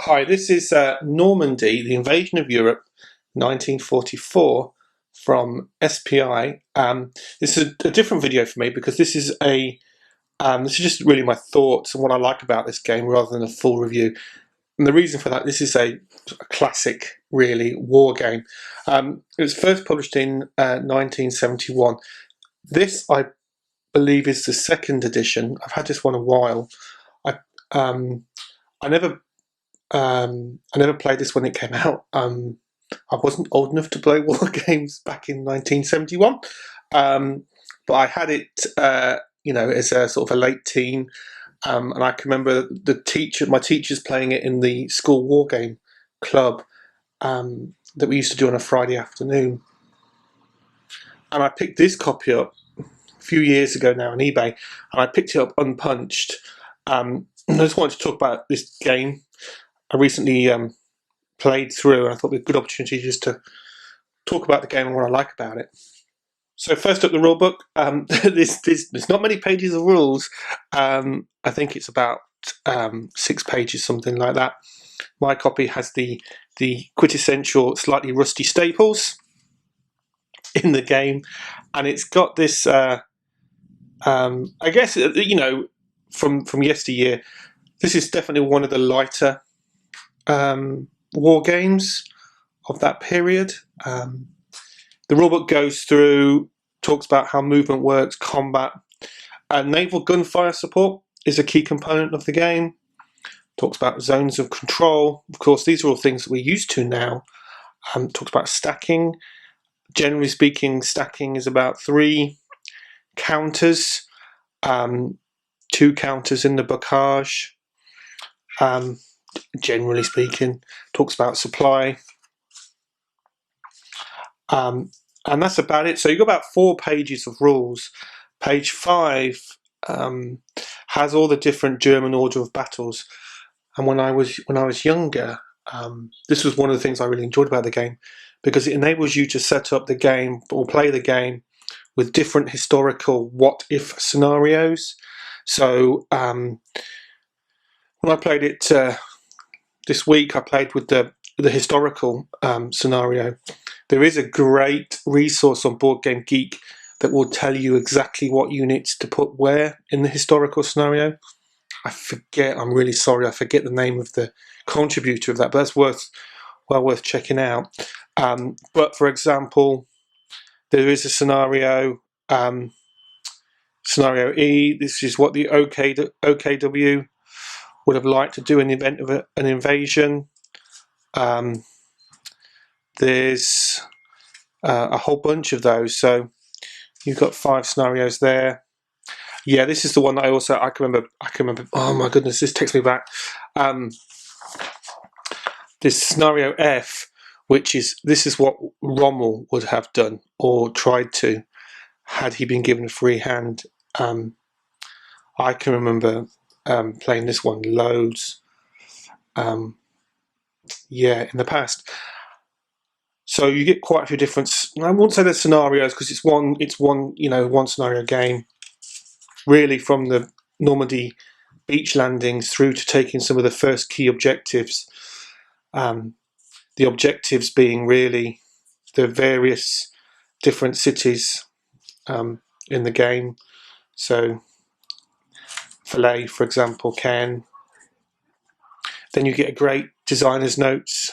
Hi, this is Normandy, the Invasion of Europe, 1944, from SPI. This is a different video for me because this is just really my thoughts and what I like about this game rather than a full review. And the reason for that, this is a classic, really, war game. It was first published in 1971. This, I believe, is the second edition. I've had this one a while. I um, I never I never played this when it came out. I wasn't old enough to play war games back in 1971, but I had it, as a sort of a late teen, and I can remember my teachers playing it in the school war game club that we used to do on a Friday afternoon. And I picked this copy up a few years ago now on eBay, and I picked it up unpunched. And I just wanted to talk about this game. I recently played through, and I thought it'd be a good opportunity just to talk about the game and what I like about it. So first up, the rule book. There's not many pages of rules. I think it's about 6 pages, something like that. My copy has the quintessential, slightly rusty staples in the game, and it's got this. I guess from yesteryear, this is definitely one of the lighter war games of that period. The rulebook goes through, talks about how movement works, combat, naval gunfire support is a key component of the game. Talks about zones of control. Of course, these are all things that we're used to now. Talks about stacking. Generally speaking, stacking is about 3 counters, 2 counters in the bocage. Generally speaking, talks about supply. And that's about it. So you've got about 4 pages of rules. Page 5 has all the different German order of battles. And when I was younger, this was one of the things I really enjoyed about the game, because it enables you to set up the game or play the game with different historical what-if scenarios. So when I played it this week, I played with the historical scenario. There is a great resource on Board Game Geek that will tell you exactly what units to put where in the historical scenario. I'm really sorry, I forget the name of the contributor of that, but that's well worth checking out. But for example, there is a scenario, scenario E. This is what the OKW would have liked to do in the event of an invasion. There's a whole bunch of those, so you've got 5 scenarios there. Yeah, this is the one that I can remember. Oh my goodness, this takes me back. This scenario F, this is what Rommel would have done or tried to, had he been given a free hand. I can remember playing this one loads. In the past. So you get quite a few different. I won't say they're scenarios because it's one scenario game, really, from the Normandy beach landings through to taking some of the first key objectives. The objectives being really the various different cities in the game. So Filet, for example, Caen. Then you get a great designer's notes.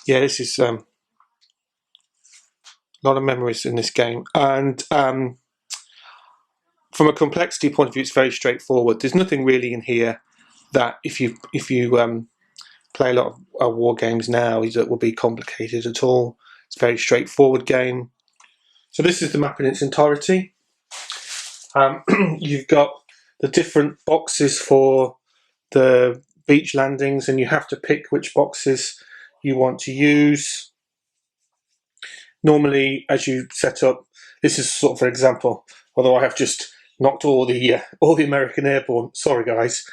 This is a lot of memories in this game, and from a complexity point of view, it's very straightforward. There's nothing really in here that if you play a lot of war games now, that will be complicated at all. It's a very straightforward game. So this is the map in its entirety. You've got the different boxes for the beach landings, and you have to pick which boxes you want to use. Normally, as you set up, this is sort of, for example, although I have just knocked all the American airborne, sorry guys,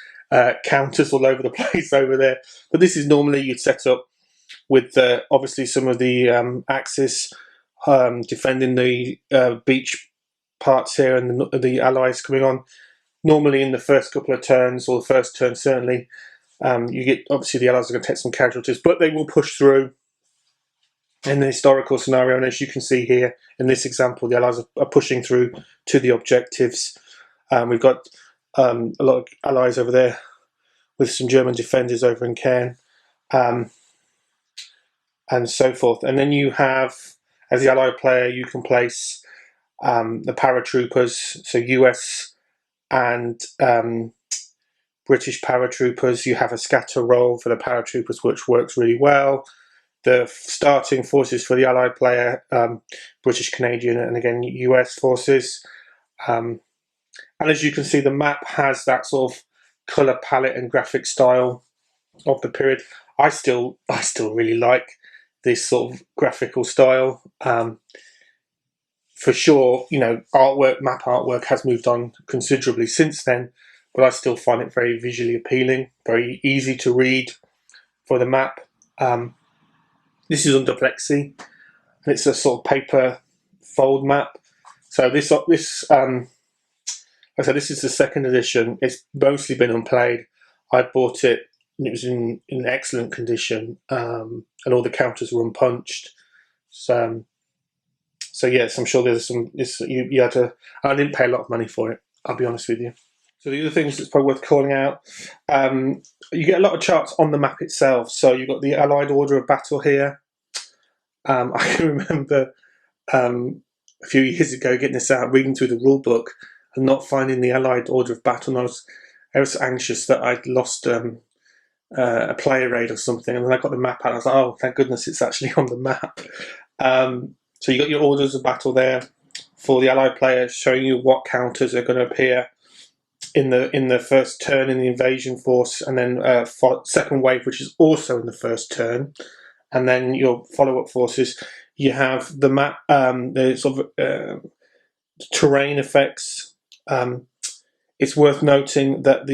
counters all over the place over there. But this is normally you'd set up with obviously some of the Axis defending the beach parts here, and the Allies coming on. normally in the first couple of turns, or the first turn certainly, you get, obviously the Allies are going to take some casualties, but they will push through in the historical scenario. And as you can see here in this example, the Allies are pushing through to the objectives. We've got a lot of Allies over there with some German defenders over in Caen, and so forth. And then you have, as the Allied player, you can place the paratroopers, so US and British paratroopers. You have a scatter roll for the paratroopers, which works really well. The starting forces for the Allied player, British, Canadian, and again US forces. And as you can see, the map has that sort of colour palette and graphic style of the period. I still really like this sort of graphical style. For sure, you know, map artwork has moved on considerably since then, but I still find it very visually appealing, very easy to read for the map. This is under Plexi, and it's a sort of paper fold map. So this like I said, this is the second edition. It's mostly been unplayed. I bought it, and it was in excellent condition, and all the counters were unpunched. So yes, I'm sure there's some. You had to. I didn't pay a lot of money for it, I'll be honest with you. So the other things that's probably worth calling out, you get a lot of charts on the map itself. So you've got the Allied order of battle here. I can remember a few years ago getting this out, reading through the rule book, and not finding the Allied order of battle. And I was anxious that I'd lost a player raid or something. And then I got the map out, and I was like, oh, thank goodness it's actually on the map. So you got your orders of battle there for the Allied players, showing you what counters are going to appear in the first turn in the invasion force, and then second wave, which is also in the first turn, and then your follow-up forces. You have the map, the sort of terrain effects. It's worth noting that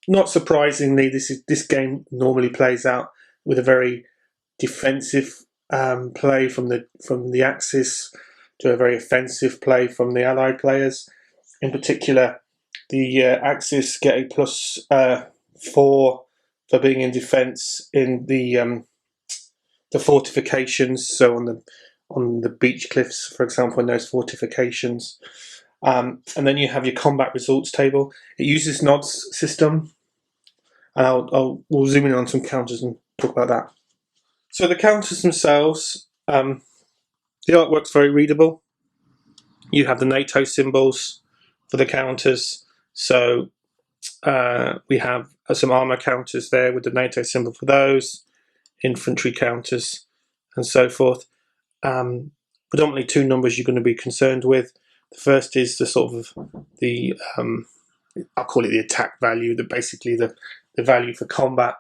not surprisingly, this game normally plays out with a very defensive play from the Axis to a very offensive play from the Allied players. In particular, the Axis get a +4 for being in defence in the fortifications. So on the beach cliffs, for example, in those fortifications. And then you have your combat results table. It uses nods system, and we'll zoom in on some counters and talk about that. So the counters themselves, the artwork's very readable. You have the NATO symbols for the counters. So we have some armour counters there with the NATO symbol for those, infantry counters, and so forth. Predominantly two numbers you're going to be concerned with. The first is the sort of I'll call it the attack value, basically the value for combat,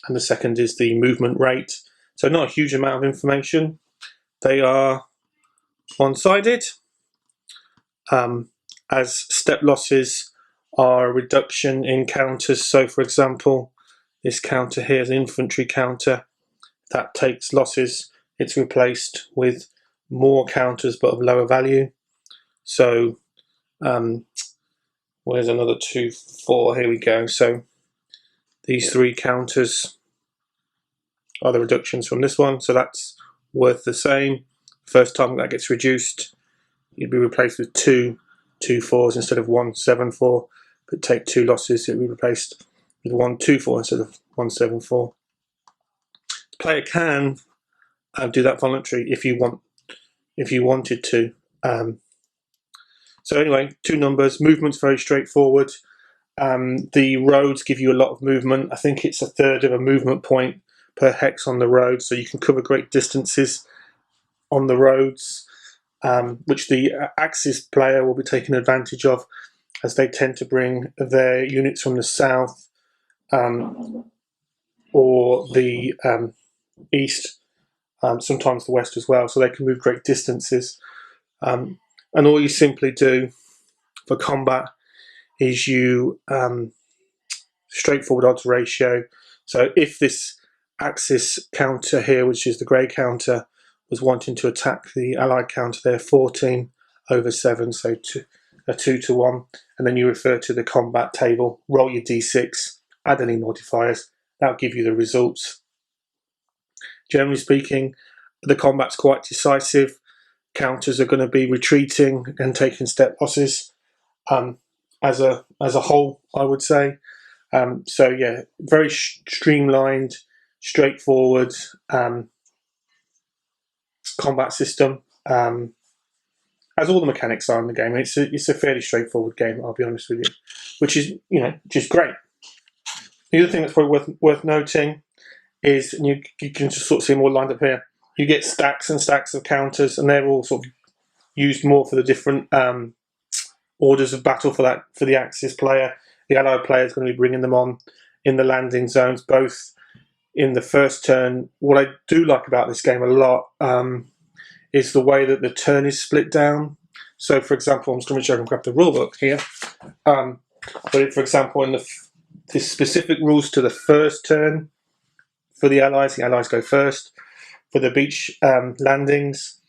and the second is the movement rate. So not a huge amount of information. They are one-sided, as step losses are a reduction in counters. So for example, this counter here is an infantry counter. That takes losses. It's replaced with more counters but of lower value. So where's another 2, 4? Here we go. So these 3 counters are the reductions from this one. So that's worth the same. First time that gets reduced, you'd be replaced with 2 2-4s instead of 1 7-4. But take 2 losses, it'd be replaced with 1 2-4 instead of 1 7-4. The player can do that voluntary if you wanted to. So anyway, 2 numbers. Movement's very straightforward. The roads give you a lot of movement. I think it's 1/3 of a movement point per hex on the road, so you can cover great distances on the roads, which the Axis player will be taking advantage of, as they tend to bring their units from the south or the east, sometimes the west as well, so they can move great distances. And all you simply do for combat is you straightforward odds ratio. So if this Axis counter here, which is the grey counter, was wanting to attack the Allied counter there, 14/7, so a 2-to-1, and then you refer to the combat table, roll your d6, add any modifiers. That'll give you the results. Generally speaking, the combat's quite decisive. Counters are going to be retreating and taking step losses as a whole, I would say. So yeah, very streamlined, straightforward combat system. As all the mechanics are in the game, it's a fairly straightforward game. I'll be honest with you, which is great. The other thing that's probably worth noting is, and you can just sort of see them all lined up here. You get stacks and stacks of counters, and they're all sort of used more for the different orders of battle for the Axis player. The Allied player is going to be bringing them on in the landing zones, both in the first turn. What I do like about this game a lot is the way that the turn is split down. So, for example, I'm just going to show you, I can grab the rule book here. But for example, in the specific rules to the first turn for the Allies go first for the beach landings.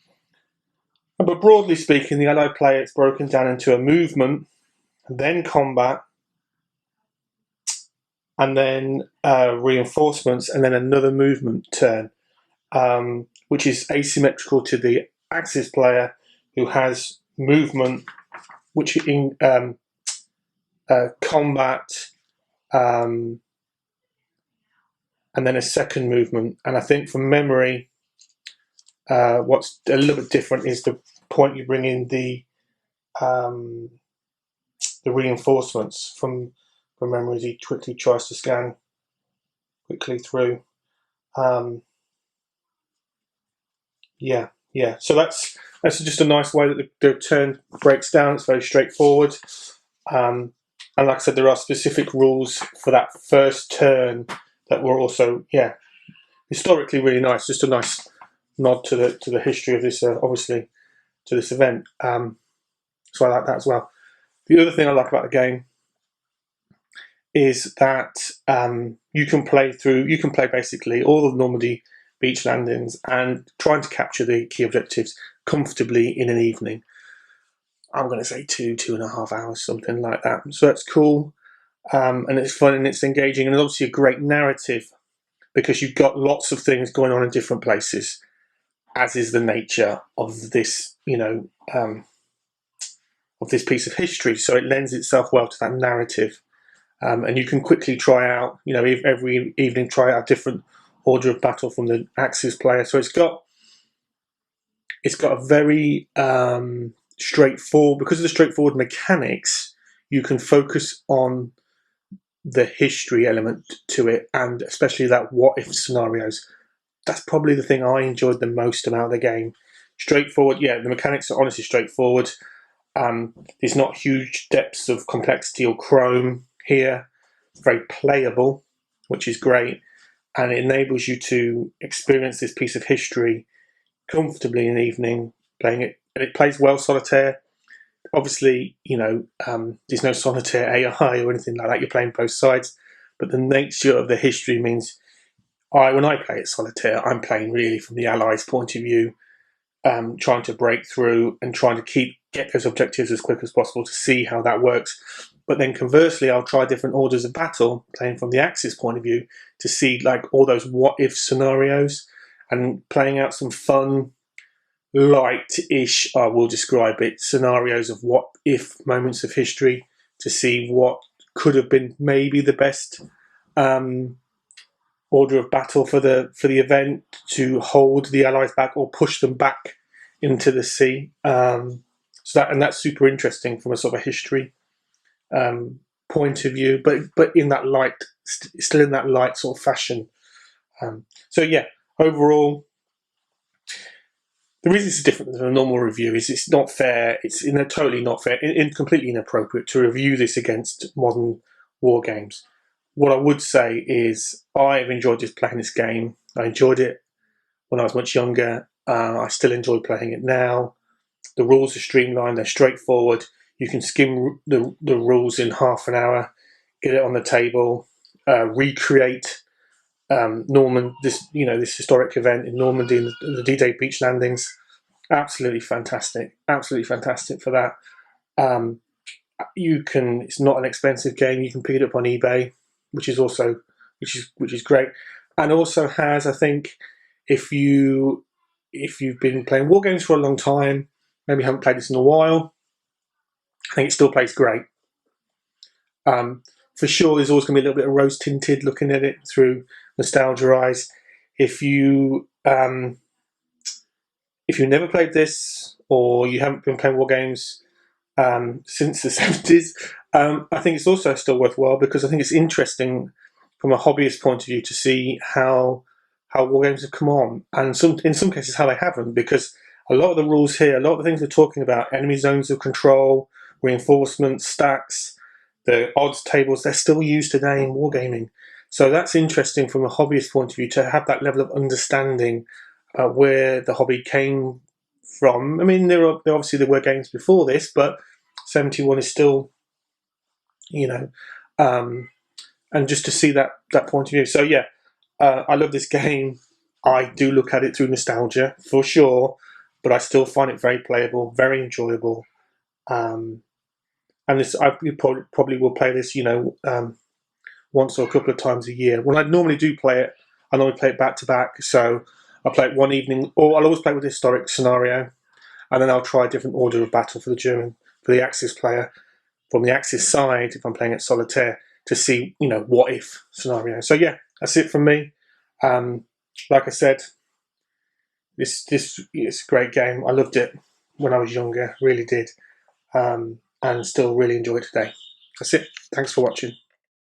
But broadly speaking, the Allied player is broken down into a movement, then combat, and then reinforcements, and then another movement turn, which is asymmetrical to the Axis player, who has movement, which in combat, and then a second movement. And I think from memory, what's a little bit different is the point you bring in the reinforcements from memory as he quickly tries to scan quickly through. Yeah. So that's just a nice way that the turn breaks down. It's very straightforward. And like I said, there are specific rules for that first turn that were also, historically really nice. Just a nice nod to the history of this, obviously, to this event. So I like that as well. The other thing I like about the game is that you can play basically all of Normandy beach landings and trying to capture the key objectives comfortably in an evening. I'm going to say 2.5 hours, something like that. So that's cool, and it's fun and it's engaging, and it's obviously a great narrative because you've got lots of things going on in different places, as is the nature of this, of this piece of history. So it lends itself well to that narrative. And you can quickly try out, every evening try out a different order of battle from the Axis player. So it's got a very straightforward, because of the straightforward mechanics, you can focus on the history element to it, and especially that what if scenarios. That's probably the thing I enjoyed the most about the game. Straightforward, the mechanics are honestly straightforward. There's not huge depths of complexity or chrome here. It's very playable, which is great, and it enables you to experience this piece of history comfortably in the evening playing it. And it plays well solitaire. Obviously, there's no solitaire AI or anything like that. You're playing both sides, but the nature of the history means when I play it solitaire, I'm playing really from the Allies' point of view, trying to break through and trying to get those objectives as quick as possible to see how that works. But then conversely, I'll try different orders of battle, playing from the Axis point of view, to see all those what-if scenarios and playing out some fun, light-ish, I will describe it, scenarios of what-if moments of history to see what could have been maybe the best order of battle for the event to hold the Allies back or push them back into the sea. That's super interesting from a sort of a history point of view, but in that light, still in that light sort of fashion. Overall, the reason it's different than a normal review is it's not fair. It's totally not fair, completely inappropriate to review this against modern war games. What I would say is I've enjoyed just playing this game. I enjoyed it when I was much younger. I still enjoy playing it now. The rules are streamlined, they're straightforward. You can skim the rules in half an hour, get it on the table, recreate this historic event in Normandy and the D-Day beach landings. Absolutely fantastic for that. It's not an expensive game. You can pick it up on eBay, which is great, and also has, I think, if you've been playing war games for a long time, maybe haven't played this in a while, I think it still plays great. For sure, there's always going to be a little bit of rose tinted looking at it through nostalgia eyes. If you never played this, or you haven't been playing war games since the 70s, I think it's also still worthwhile, because I think it's interesting from a hobbyist point of view to see how war games have come on, and in some cases how they haven't, because a lot of the rules here, a lot of the things we're talking about, enemy zones of control, reinforcements, stacks, the odds tables, they're still used today in wargaming. So that's interesting from a hobbyist point of view, to have that level of understanding where the hobby came from. I mean, there were games before this, but 71 is still, and just to see that point of view. So yeah, I love this game. I do look at it through nostalgia for sure, but I still find it very playable, very enjoyable. And this, I probably will play this, once or a couple of times a year. When I normally do play it, I normally play it back to back. So I play it one evening, or I'll always play with the historic scenario, and then I'll try a different order of battle for the Axis player, from the Axis side, if I'm playing it solitaire, to see, what if scenario. So yeah, that's it from me. Like I said, this it's a great game. I loved it when I was younger, really did, and still really enjoy it today. That's it. Thanks for watching.